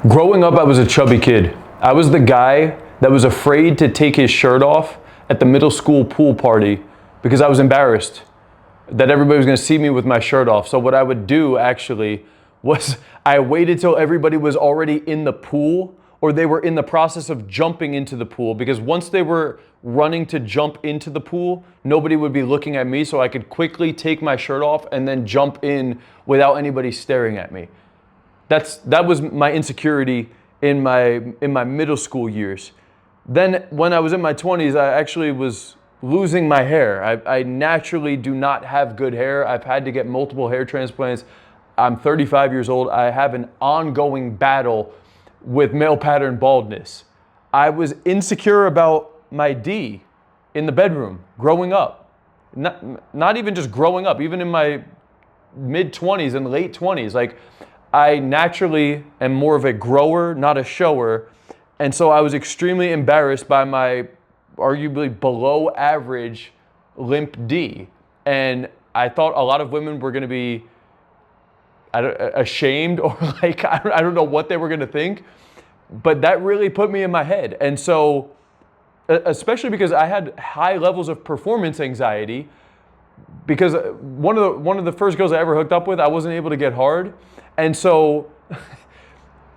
Growing up, I was a chubby kid. I was the guy that was afraid to take his shirt off at the middle school pool party because I was embarrassed that everybody was gonna see me with my shirt off. So what I would do actually was I waited till everybody was already in the pool or they were in the process of jumping into the pool, because once they were running to jump into the pool, nobody would be looking at me, so I could quickly take my shirt off and then jump in without anybody staring at me. That was my insecurity in my middle school years. Then when I was in my 20s, I actually was losing my hair. I naturally do not have good hair. I've had to get multiple hair transplants. I'm 35 years old. I have an ongoing battle with male pattern baldness. I was insecure about my D in the bedroom growing up. Not even just growing up, even in my mid 20s and late 20s. Like, I naturally am more of a grower, not a shower. And so I was extremely embarrassed by my arguably below average limp D. And I thought a lot of women were gonna be ashamed or like, I don't know what they were gonna think, but that really put me in my head. And so, especially because I had high levels of performance anxiety, because one of the first girls I ever hooked up with, I wasn't able to get hard. And so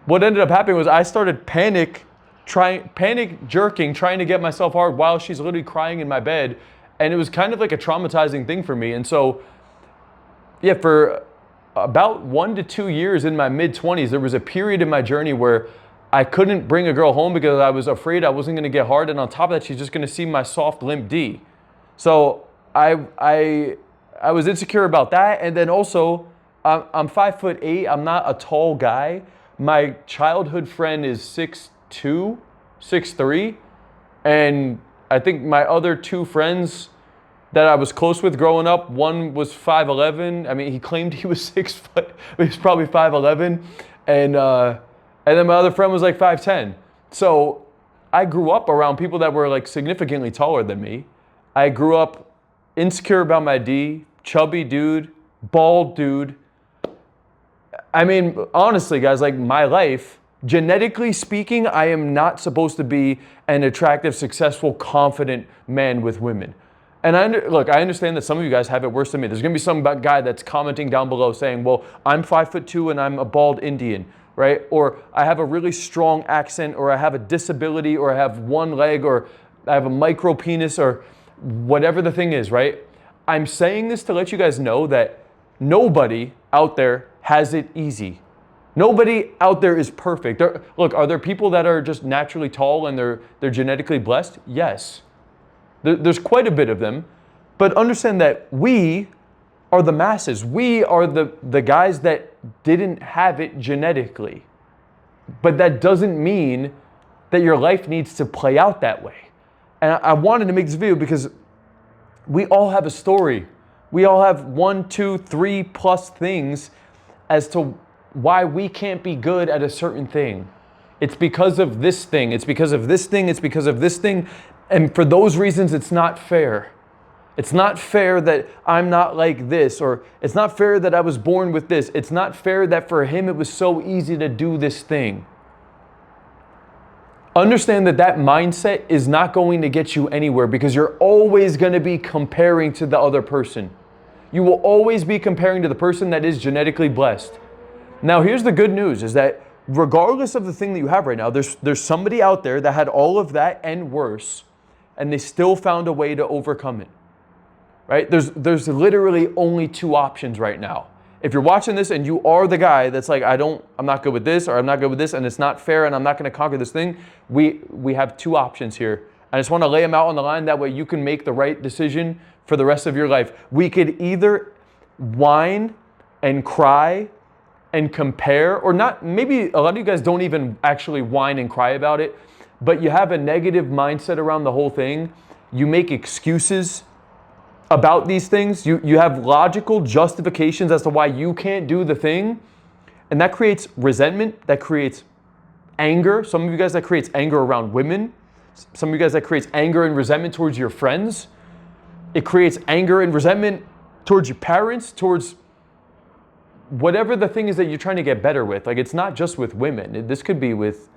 what ended up happening was I started panic jerking, trying to get myself hard while she's literally crying in my bed. And it was kind of like a traumatizing thing for me. And so, yeah, for about 1 to 2 years in my mid 20s, there was a period in my journey where I couldn't bring a girl home because I was afraid I wasn't gonna get hard. And on top of that, she's just gonna see my soft limp D. So I was insecure about that. And then also, I'm 5'8". I'm not a tall guy. My childhood friend is 6'2", 6'3", and I think my other two friends that I was close with growing up, one was 5'11". I mean, he claimed he was 6 foot, but he's probably 5'11", and then my other friend was like 5'10". So I grew up around people that were like significantly taller than me. I grew up insecure about my D, chubby dude, bald dude. I mean, honestly, guys, like my life, genetically speaking, I am not supposed to be an attractive, successful, confident man with women. And I understand that some of you guys have it worse than me. There's gonna be some guy that's commenting down below saying, well, I'm 5'2" and I'm a bald Indian, right? Or I have a really strong accent, or I have a disability, or I have one leg, or I have a micro penis, or whatever the thing is, right? I'm saying this to let you guys know that nobody out there has it easy. Nobody out there is perfect. Look, are there people that are just naturally tall and they're genetically blessed? Yes. There's quite a bit of them. But understand that we are the masses. We are the guys that didn't have it genetically. But that doesn't mean that your life needs to play out that way. And I wanted to make this video because we all have a story. We all have 1, 2, 3 plus things as to why we can't be good at a certain thing. It's because of this thing. It's because of this thing. It's because of this thing. And for those reasons, it's not fair. It's not fair that I'm not like this, or it's not fair that I was born with this. It's not fair that for him it was so easy to do this thing. Understand that that mindset is not going to get you anywhere, because you're always going to be comparing to the other person. You will always be comparing to the person that is genetically blessed. Now, here's the good news, is that regardless of the thing that you have right now, there's somebody out there that had all of that and worse, and they still found a way to overcome it, right? There's literally only 2 options right now. If you're watching this and you are the guy that's like, I'm not good with this, or I'm not good with this, and it's not fair, and I'm not going to conquer this thing, we have 2 options here. I just want to lay them out on the line. That way you can make the right decision for the rest of your life. We could either whine and cry and compare, or not. Maybe a lot of you guys don't even actually whine and cry about it, but you have a negative mindset around the whole thing. You make excuses about these things. You have logical justifications as to why you can't do the thing. And that creates resentment, that creates anger. Some of you guys, that creates anger around women. Some of you guys, that creates anger and resentment towards your friends. It creates anger and resentment towards your parents, towards whatever the thing is that you're trying to get better with, like it's not just with women. This could be with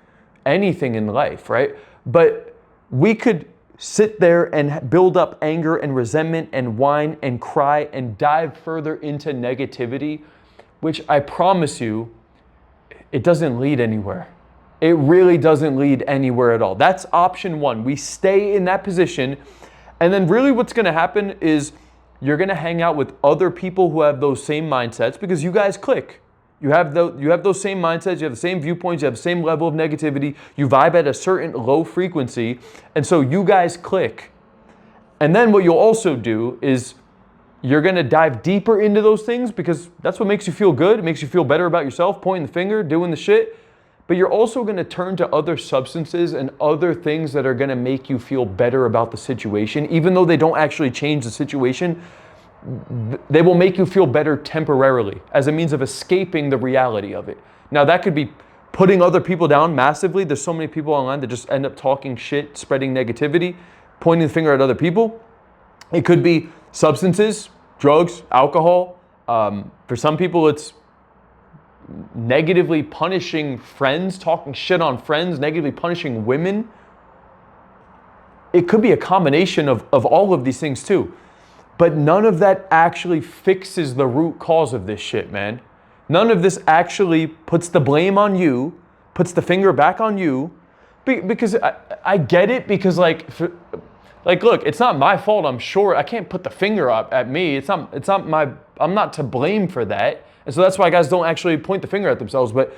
anything in life, right? But we could sit there and build up anger and resentment and whine and cry and dive further into negativity, which I promise you, it doesn't lead anywhere. It really doesn't lead anywhere at all. That's option one. We stay in that position, and then really what's going to happen is you're going to hang out with other people who have those same mindsets because you guys click. You have those same mindsets, you have the same viewpoints, you have the same level of negativity, you vibe at a certain low frequency, and so you guys click. And then what you'll also do is you're gonna dive deeper into those things because that's what makes you feel good, it makes you feel better about yourself, pointing the finger, doing the shit. But you're also gonna turn to other substances and other things that are gonna make you feel better about the situation, even though they don't actually change the situation. They will make you feel better temporarily as a means of escaping the reality of it. Now that could be putting other people down massively. There's so many people online that just end up talking shit, spreading negativity, pointing the finger at other people. It could be substances, drugs, alcohol. For some people it's negatively punishing friends, talking shit on friends, negatively punishing women. It could be a combination of all of these things too. But none of that actually fixes the root cause of this shit, man. None of this actually puts the blame on you, puts the finger back on you, because I get it, because like, look, it's not my fault, I'm sure. I can't put the finger up at me. I'm not to blame for that. And so that's why guys don't actually point the finger at themselves. But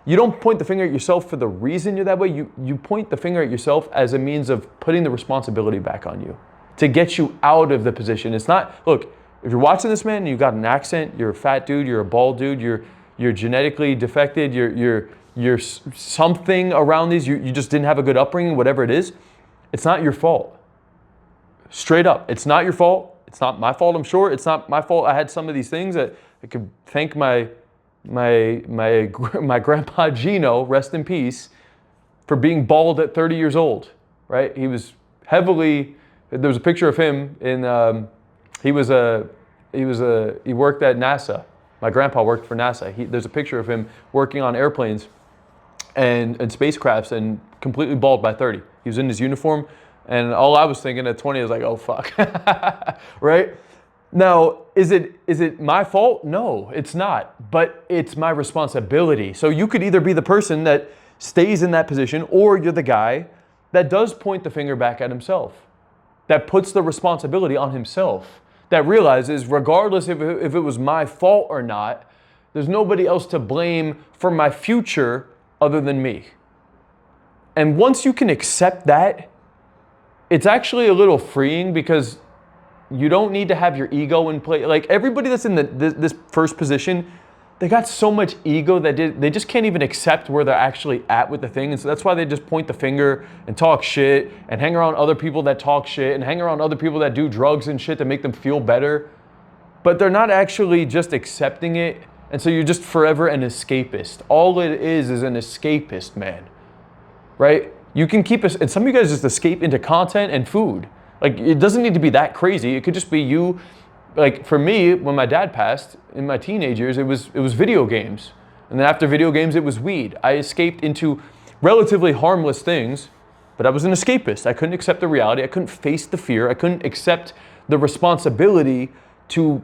you don't point the finger at yourself for the reason you're that way. You point the finger at yourself as a means of putting the responsibility back on you, to get you out of the position. It's not, look, if you're watching this, man, and you got an accent, you're a fat dude, you're a bald dude, you're genetically defected, you're something around these, you just didn't have a good upbringing, whatever it is, it's not your fault. Straight up, it's not your fault. It's not my fault, I'm sure. It's not my fault I had some of these things. That I could thank my grandpa Gino, rest in peace, for being bald at 30 years old, right? He was heavily, there was a picture of him in, he worked at NASA. My grandpa worked for NASA. There's a picture of him working on airplanes and spacecrafts and completely bald by 30. He was in his uniform, and all I was thinking at 20 was like, oh fuck, right? Now, is it my fault? No, it's not, but it's my responsibility. So you could either be the person that stays in that position, or you're the guy that does point the finger back at himself, that puts the responsibility on himself, that realizes regardless if it was my fault or not, there's nobody else to blame for my future other than me. And once you can accept that, it's actually a little freeing, because you don't need to have your ego in play. Like everybody that's in this first position, they got so much ego that they just can't even accept where they're actually at with the thing. And so that's why they just point the finger and talk shit and hang around other people that talk shit and hang around other people that do drugs and shit to make them feel better. But they're not actually just accepting it. And so you're just forever an escapist. All it is an escapist, man. Right? You can keep and some of you guys just escape into content and food. Like it doesn't need to be that crazy. It could just be you. Like for me, when my dad passed in my teenage years, it was video games. And then after video games, it was weed. I escaped into relatively harmless things, but I was an escapist. I couldn't accept the reality. I couldn't face the fear. I couldn't accept the responsibility to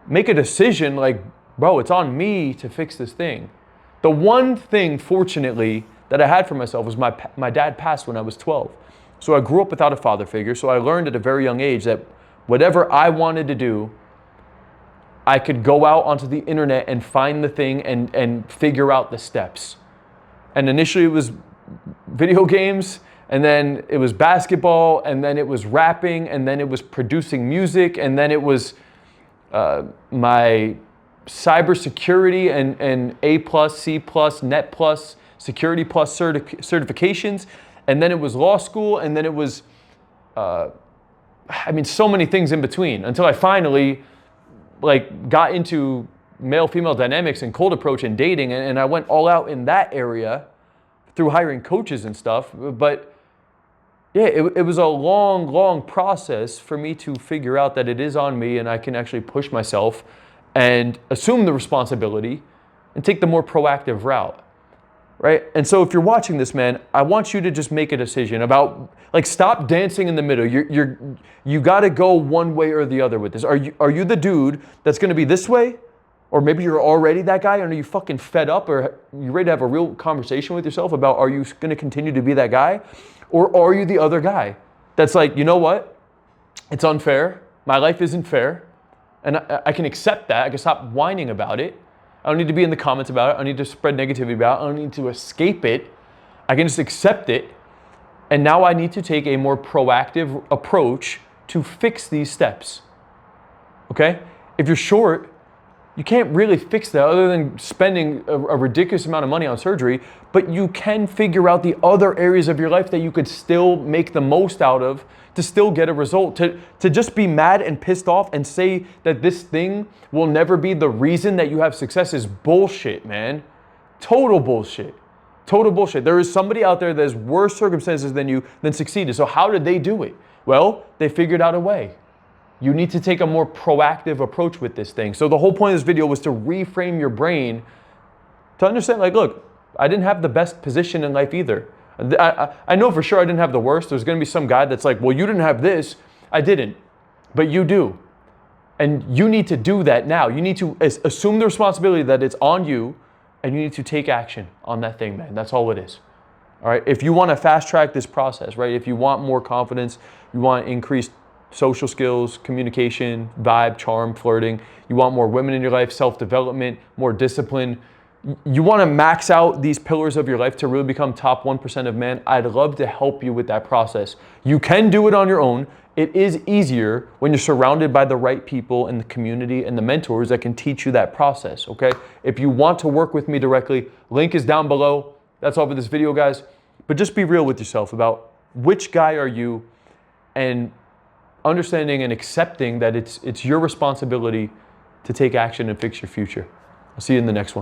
make a decision like, bro, it's on me to fix this thing. The one thing, fortunately, that I had for myself was my dad passed when I was 12. So I grew up without a father figure. So I learned at a very young age that whatever I wanted to do, I could go out onto the internet and find the thing and figure out the steps. And initially it was video games, and then it was basketball, and then it was rapping, and then it was producing music, and then it was my cybersecurity and A+, C+, Net+, Security Plus certifications, and then it was law school, and then it was so many things in between, until I finally got into male-female dynamics and cold approach and dating, and I went all out in that area through hiring coaches and stuff. But yeah, it was a long process for me to figure out that it is on me and I can actually push myself and assume the responsibility and take the more proactive route, right? And so if you're watching this, man, I want you to just make a decision about, like, stop dancing in the middle. You got to go one way or the other with this. Are you the dude that's going to be this way? Or maybe you're already that guy, and are you fucking fed up, or you ready to have a real conversation with yourself about, are you going to continue to be that guy? Or are you the other guy that's like, you know what? It's unfair. My life isn't fair. And I can accept that. I can stop whining about it. I don't need to be in the comments about it. I don't need to spread negativity about it. I don't need to escape it. I can just accept it. And now I need to take a more proactive approach to fix these steps. Okay? If you're short, you can't really fix that other than spending a ridiculous amount of money on surgery, but you can figure out the other areas of your life that you could still make the most out of to still get a result. To just be mad and pissed off and say that this thing will never be the reason that you have success is bullshit, man. Total bullshit. Total bullshit. There is somebody out there that has worse circumstances than you that succeeded. So how did they do it? Well, they figured out a way. You need to take a more proactive approach with this thing. So the whole point of this video was to reframe your brain to understand, like, look, I didn't have the best position in life either. I know for sure I didn't have the worst. There's going to be some guy that's like, well, you didn't have this. I didn't. But you do. And you need to do that now. You need to assume the responsibility that it's on you, and you need to take action on that thing, man. That's all it is. All right? If you want to fast track this process, right? If you want more confidence, you want increased social skills, communication, vibe, charm, flirting. You want more women in your life, self-development, more discipline. You want to max out these pillars of your life to really become top 1% of men. I'd love to help you with that process. You can do it on your own. It is easier when you're surrounded by the right people in the community and the mentors that can teach you that process, okay? If you want to work with me directly, link is down below. That's all for this video, guys. But just be real with yourself about which guy are you, and understanding and accepting that it's your responsibility to take action and fix your future. I'll see you in the next one.